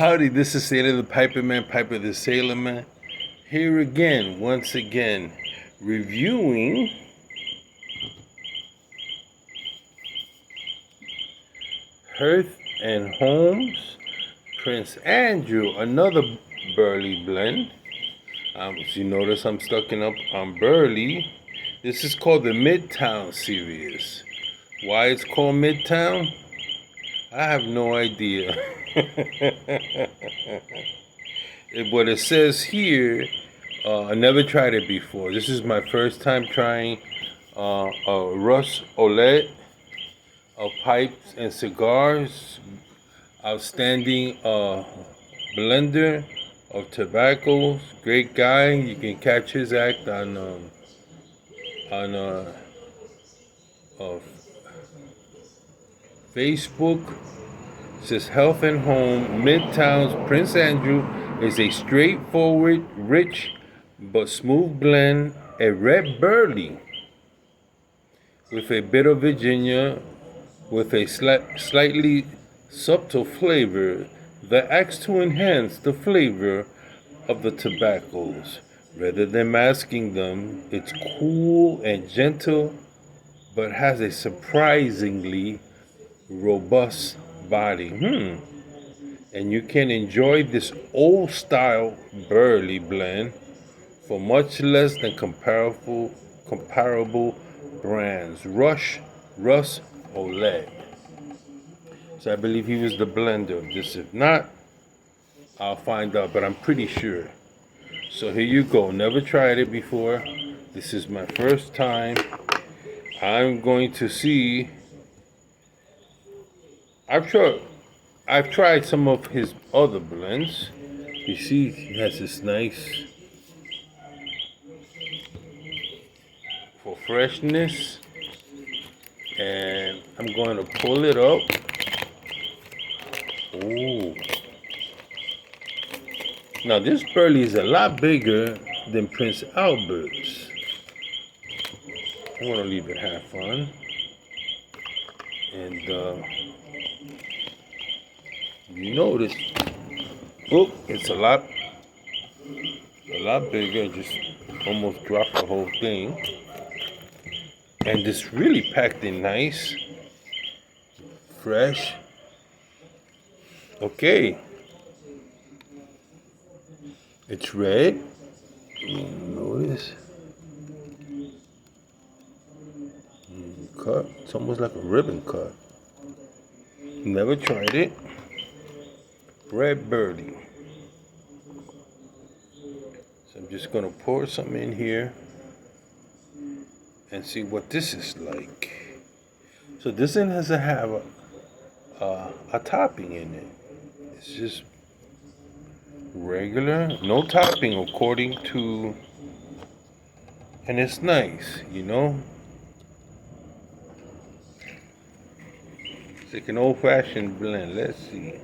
Howdy, this is Sailor the Piper Man, Piper the Sailor Man. Here again, once again, reviewing Hearth and Holmes, Prince Andrew, another Burley blend. As you notice, I'm stocking up on Burley. This is called the Midtown series. Why it's called Midtown? I have no idea. What it says here, I never tried it before. This is my first time trying a Russ Olet of pipes and cigars. Outstanding blender of tobaccos. Great guy. You can catch his act on Facebook. It says Hearth and Home, Midtown's Prince Andrew is a straightforward, rich, but smooth blend, a red Burley with a bit of Virginia, with a slightly subtle flavor that acts to enhance the flavor of the tobaccos. Rather than masking them, it's cool and gentle, but has a surprisingly robust body. And you can enjoy this old style Burley blend for much less than comparable brands. Russ Olet. So I believe he was the blender of this. If not, I'll find out, but I'm pretty sure. So here you go. Never tried it before. This is my first time. I'm going to see. I've tried some of his other blends. You see, he has this nice for freshness, and I'm going to pull it up. Ooh. Now this Burley is a lot bigger than Prince Albert's. I want to leave it half on, and you notice, it's a lot bigger. I just almost dropped the whole thing. And this really packed in nice, fresh. Okay. It's red. Notice. Cut. It's almost like a ribbon cut. Never tried it. Red Burley. So I'm just gonna pour some in here and see what this is like. So this one doesn't have a topping in it. It's just regular, no topping according to, and it's nice, you know. It's like an old-fashioned blend. Let's see.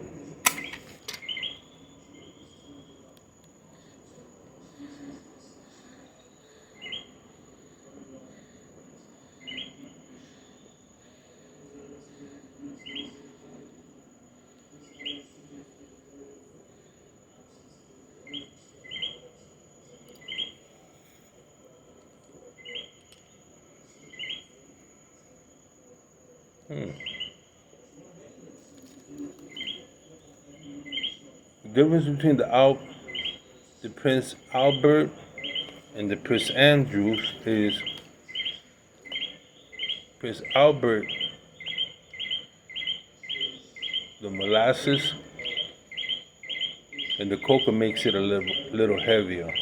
The difference between the Prince Albert and the Prince Andrews is Prince Albert, the molasses and the cocoa makes it a little heavier.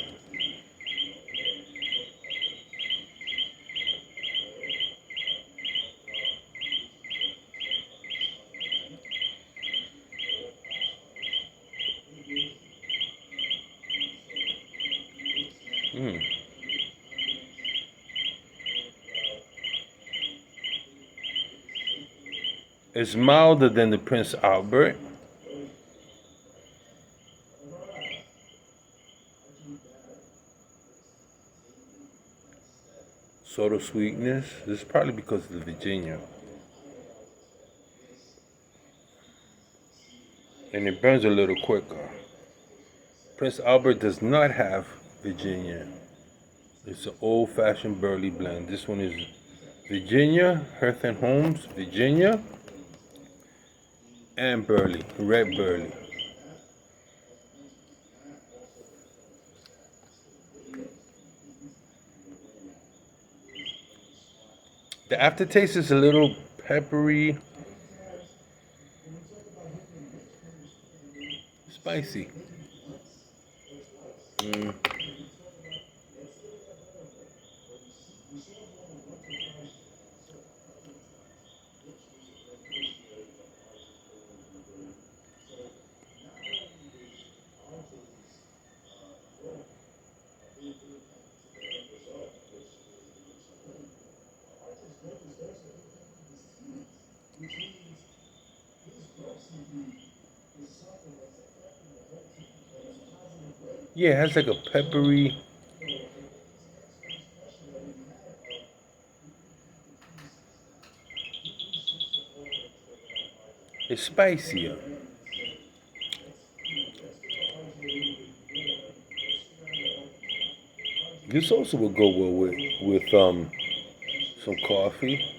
It's milder than the Prince Albert. Subtle sweetness. This is probably because of the Virginia. and it burns a little quicker. Prince Albert does not have Virginia. It's an old-fashioned burley blend. This one is Virginia, Hearth and Homes, Virginia, and burley, red burley. The aftertaste is a little peppery, spicy. Mm. Yeah, it has like a peppery. It's spicier. This also would go well with some coffee.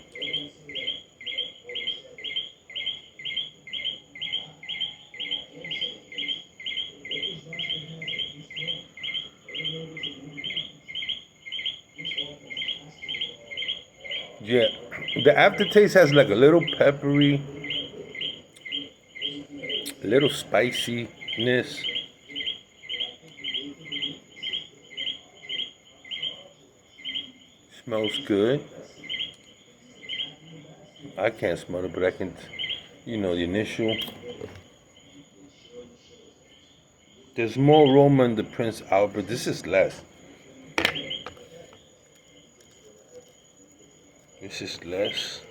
Yeah, the aftertaste has like a little peppery, little spiciness. Smells good. I can't smell it, but I can, the initial. There's more aroma in the Prince Albert. This is less. This is less.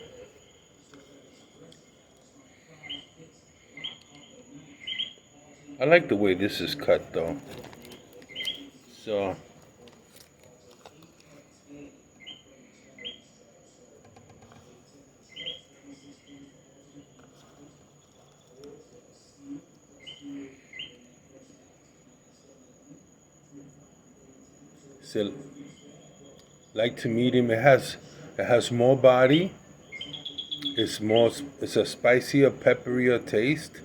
I like the way this is cut though. So, so like to medium. It has more body. It's a spicier, pepperier taste,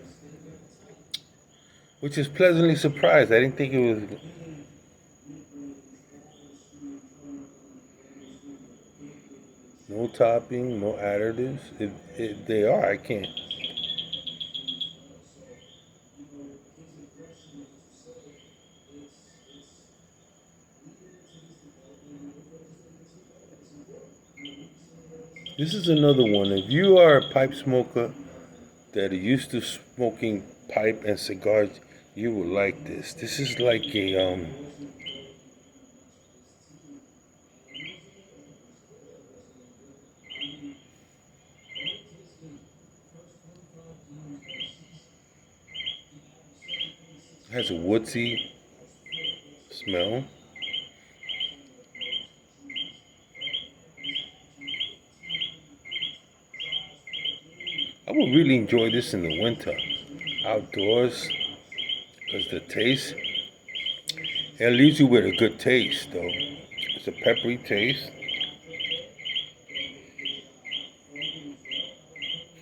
which is pleasantly surprised. I didn't think it was. No topping, no additives. If they are, I can't. This is another one. If you are a pipe smoker that are used to smoking pipe and cigars, you will like this. This is like a has a woodsy smell. I would really enjoy this in the winter, outdoors, because the taste, it leaves you with a good taste though. It's a peppery taste,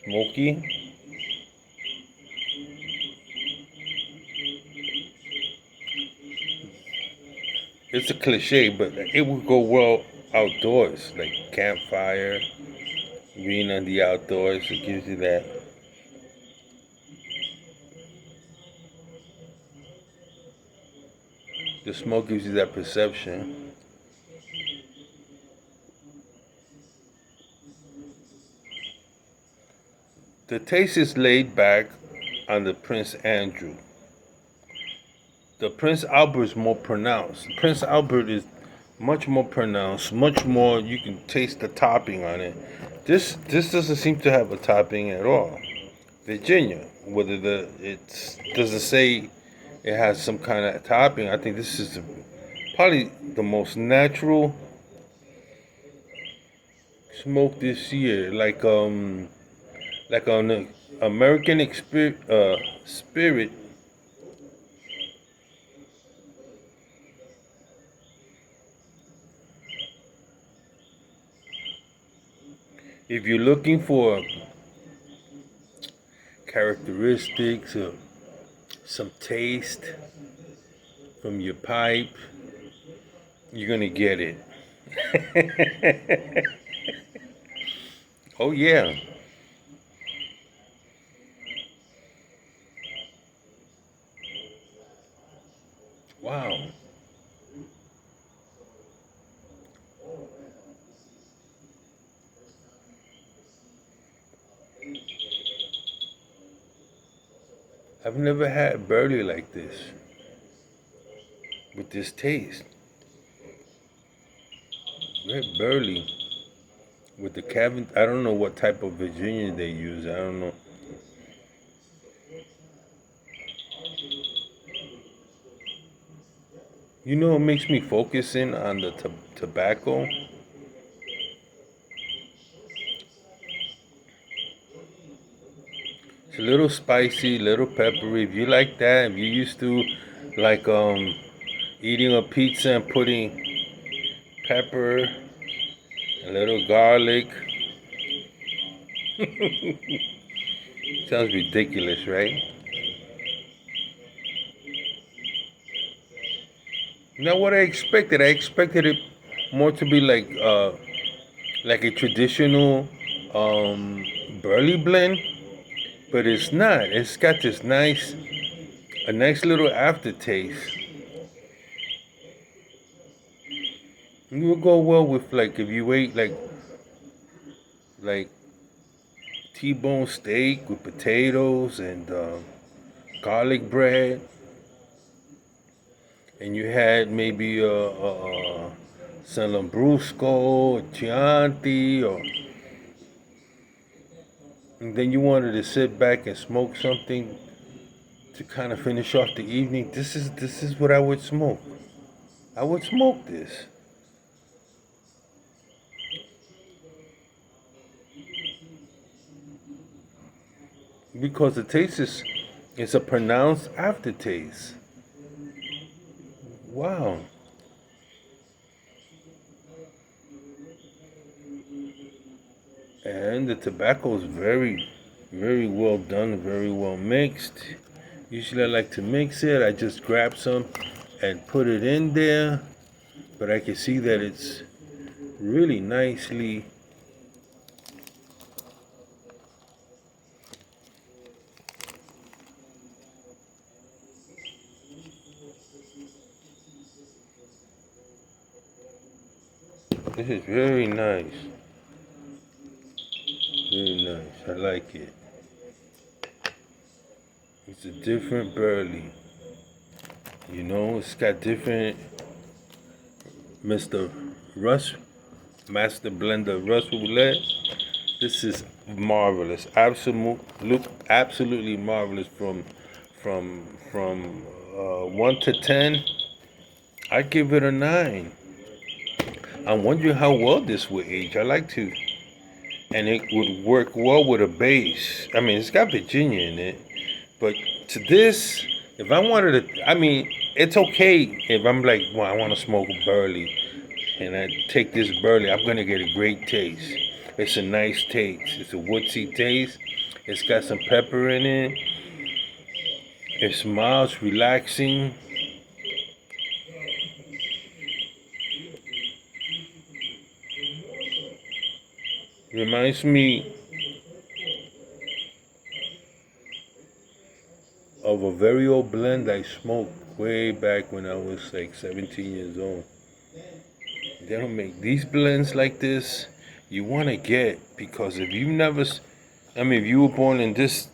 smoky. It's a cliche, but it would go well outdoors, like campfire, being in the outdoors. It gives you that. The smoke gives you that perception. The taste is laid back on the Prince Andrew. The Prince Albert is more pronounced. Prince Albert is much more pronounced, much more. You can taste the topping on it. This doesn't seem to have a topping at all. Virginia, whether it doesn't say it has some kind of topping. I think this is probably the most natural smoke this year. Like like on the American spirit. If you're looking for characteristics or some taste from your pipe, you're gonna get it. Oh yeah. Wow. I've never had burley like this with this taste. Red burley with the cabin. I don't know what type of Virginia they use. I don't know. You know, it makes me focus in on the tobacco. It's a little spicy, little peppery. If you like that, if you used to like eating a pizza and putting pepper, a little garlic. Sounds ridiculous, right? Not what I expected. I expected it more to be like a traditional um, burley blend, but it's not. It's got this a nice little aftertaste. It will go well with like if you ate like T-bone steak with potatoes and garlic bread, and you had maybe some Lambrusco, Chianti, or and then you wanted to sit back and smoke something to kind of finish off the evening. This is what I would smoke. I would smoke this because the taste is it's a pronounced aftertaste. Wow. And the tobacco is very well done, very well mixed. Usually I like to mix it. I just grab some and put it in there, but I can see that it's really nicely. This is very nice. Very nice. I like it. It's a different burley. You know, it's got different Mr. Russ, Master Blender Russ Roulette. This is marvelous. Absolutely marvelous from 1 to 10. I give it a 9. I'm wondering how well this would age. I like to, and it would work well with a base. I mean, it's got Virginia in it, but to this, if I wanted to, I mean, it's okay if I'm like, well, I want to smoke burley, and I take this burley, I'm gonna get a great taste. It's a nice taste. It's a woodsy taste. It's got some pepper in it. It smells relaxing. Reminds me of a very old blend I smoked way back when I was like 17 years old. They don't make these blends like this. You want to get because if you never, I mean, if you were born in this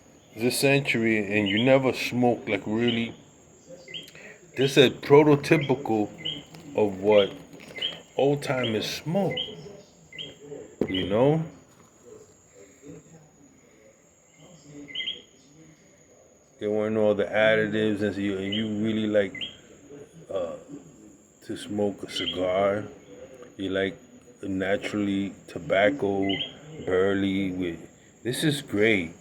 century and you never smoked like really, this is prototypical of what old timers smoke. You know, there weren't all the additives, and you really like uh, to smoke a cigar. You like naturally tobacco, burley with This is great.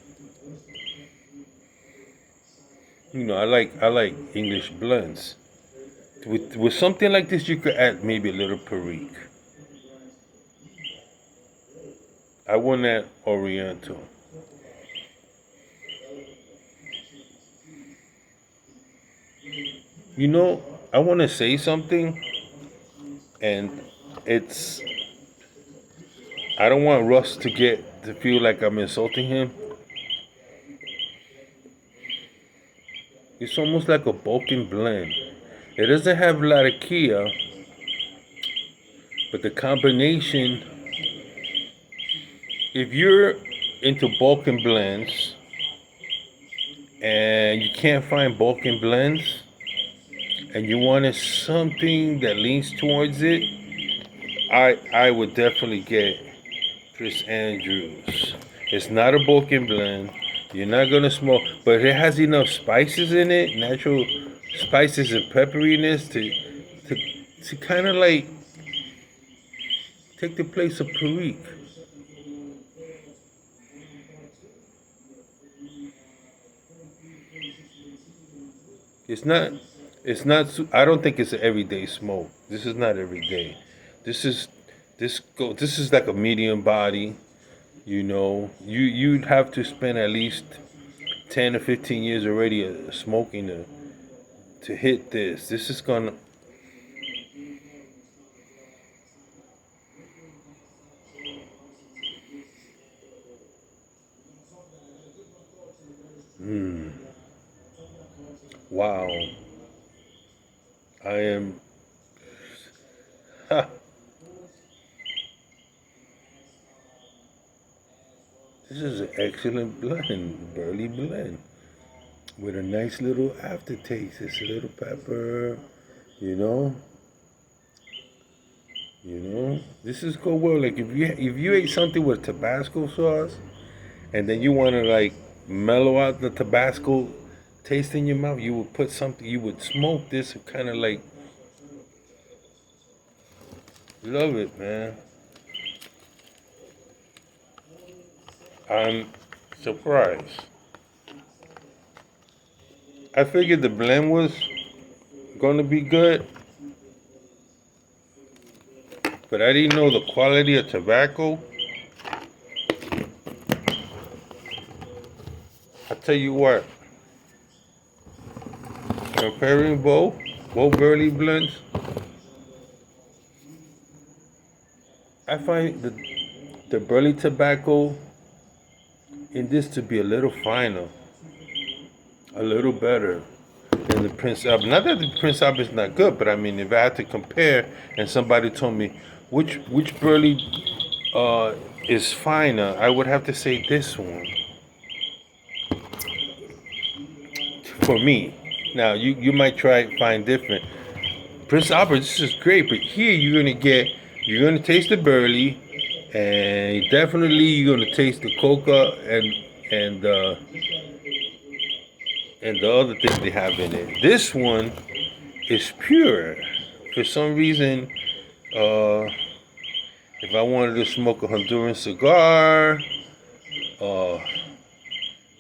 I like English blends. With something like this, you could add maybe a little Perique. I want that Oriental. You know, I want to say something, and it's I don't want Russ to feel like I'm insulting him. It's almost like a Balkan blend. It doesn't have a lot of Kia, but the combination. If you're into Balkan blends and you can't find Balkan blends, and you wanted something that leans towards it, I would definitely get Chris Andrews. It's not a Balkan blend. You're not gonna smoke, but it has enough spices in it, natural spices and pepperiness to to kind of like take the place of Perique. It's not. It's not. I don't think it's an everyday smoke. This is not every day. This is This is like a medium body. You'd have to spend at least 10 or 15 years already smoking to hit this. This is gonna. Mm, wow. I am. Ha, this is an excellent blend, burley blend, with a nice little aftertaste. It's a little pepper, you know. This is go well. Like if you ate something with Tabasco sauce, and then you want to like mellow out the Tabasco taste in your mouth, you would put something. You would smoke this, kind of like love it, man. I'm surprised. I figured the blend was gonna be good, but I didn't know the quality of tobacco. I tell you what, comparing both burley blends, I find the burley tobacco in this to be a little finer, a little better than the Prince Albert. Not that the Prince Albert is not good, but I mean, if I had to compare, and somebody told me which burley uh, is finer, I would have to say this one for me. Now you might try find different. Prince Albert, this is great, but here you're gonna taste the burley, and definitely you're gonna taste the coca and uh, and the other things they have in it. This one is pure. For some reason, uh, if I wanted to smoke a Honduran cigar, uh,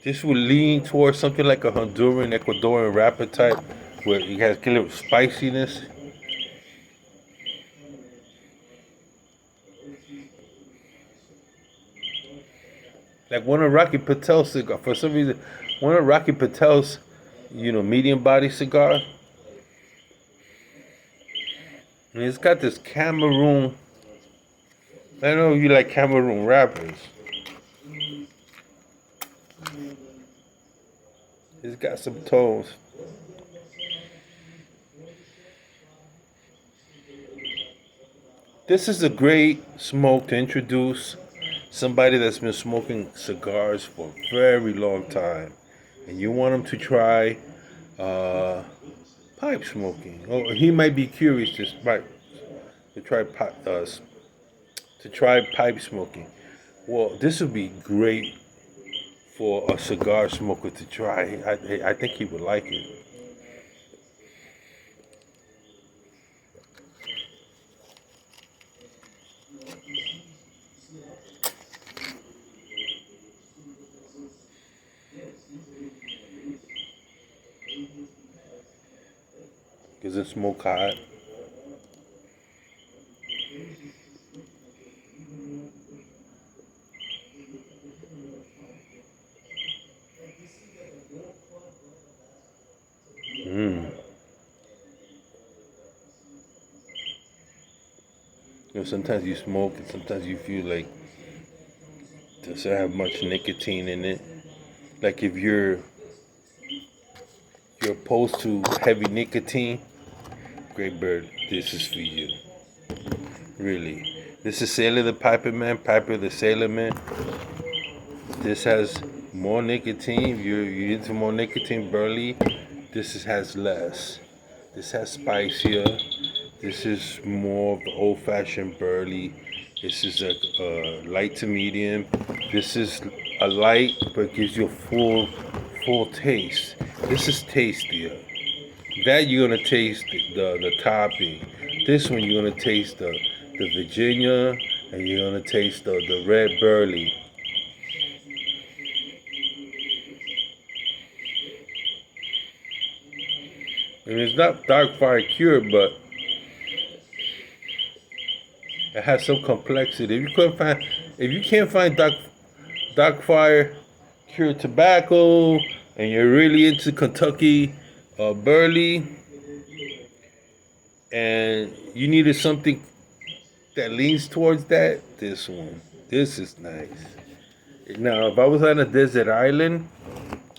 this would lean towards something like a Honduran, Ecuadorian wrapper type, where it has a little spiciness. Like one of Rocky Patel's cigar. For some reason, one of Rocky Patel's, medium body cigar. And it's got this Cameroon. I don't know if you like Cameroon wrappers. It's got some tones. This is a great smoke to introduce somebody that's been smoking cigars for a very long time, and you want them to try uh, pipe smoking. Or he might be curious to try pipe smoking. Well, this would be great for a cigar smoker to try. I think he would like it. Doesn't smoke hot. Mm. Sometimes you smoke and sometimes you feel like it doesn't have much nicotine in it. Like if you're opposed to heavy nicotine, Great Bird, this is for you. Really. This is Sailor the Piper Man, Piper the Sailor Man. This has more nicotine. You're into more nicotine, burley. Has less. This has spicier. This is more of the old-fashioned burley. This is a light to medium. This is a light, but gives you a full taste. This is tastier. That you're gonna taste the topping. This one you're gonna taste the Virginia, and you're gonna taste the red burley. And it's not dark fire cured, but it has some complexity. If you can't find dark fire cured tobacco, and you're really into Kentucky burley, and you needed something that leans towards that, this is nice. Now, if I was on a desert island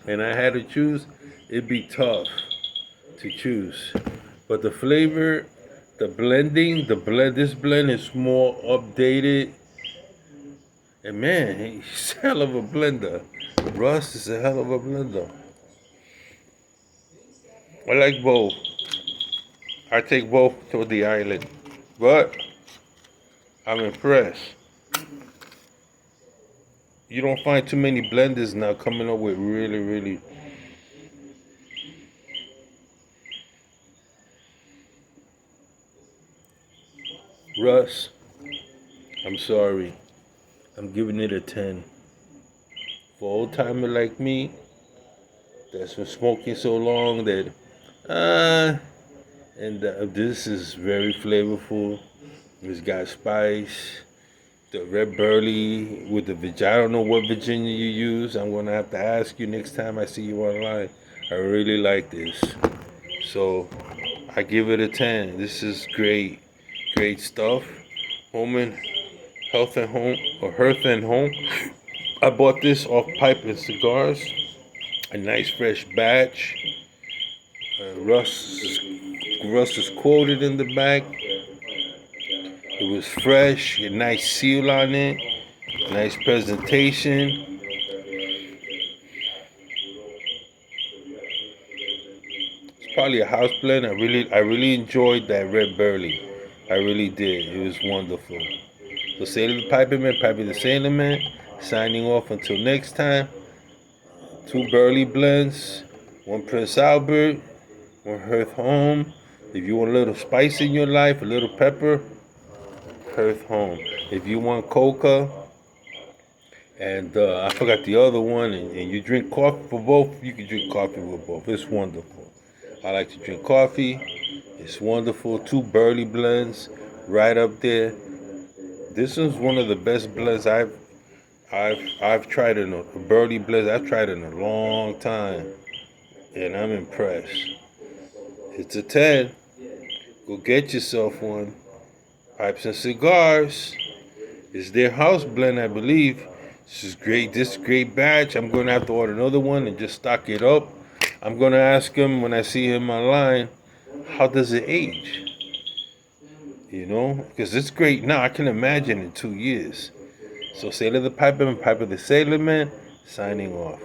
and I had to choose, it'd be tough to choose. But the flavor, the blending, this blend is more updated. And man, he's a hell of a blender. Russ is a hell of a blender. I like both. I take both to the island. But I'm impressed. You don't find too many blenders now coming up with really. Russ, I'm sorry. I'm giving it a 10. For old timer like me, that's been smoking so long that, this is very flavorful. It's got spice. The red burley with the Virginia. I don't know what Virginia you use. I'm gonna have to ask you next time I see you online. I really like this, so I give it a 10. This is great stuff. Home and Health and Home or Hearth and Home. I bought this off Pipe and Cigars. A nice fresh batch. Russ is quoted in the back. It was fresh, a nice seal on it, nice presentation. It's probably a house blend. I really enjoyed that red burley. I really did. It was wonderful. So Sailor the Piper Man, Piper the Sailor Man, signing off until next time. 2 burley blends, 1 Prince Albert, 1 Hearth Home. If you want a little spice in your life, a little pepper, Hearth Home. If you want coca, and I forgot the other one, and you drink coffee for both, you can drink coffee with both. It's wonderful. I like to drink coffee. It's wonderful. 2 burley blends, right up there. This is one of the best blends I've tried in a burley blends. I've tried in a long time, and I'm impressed. It's a 10. Go get yourself one. Pipes and Cigars is their house blend, I believe. This is great. This is a great batch. I'm going to have to order another one and just stock it up. I'm going to ask him when I see him online, how does it age? Because it's great now. I can imagine in 2 years. So Sailor the Piper and Piper the Sailor Man, signing off.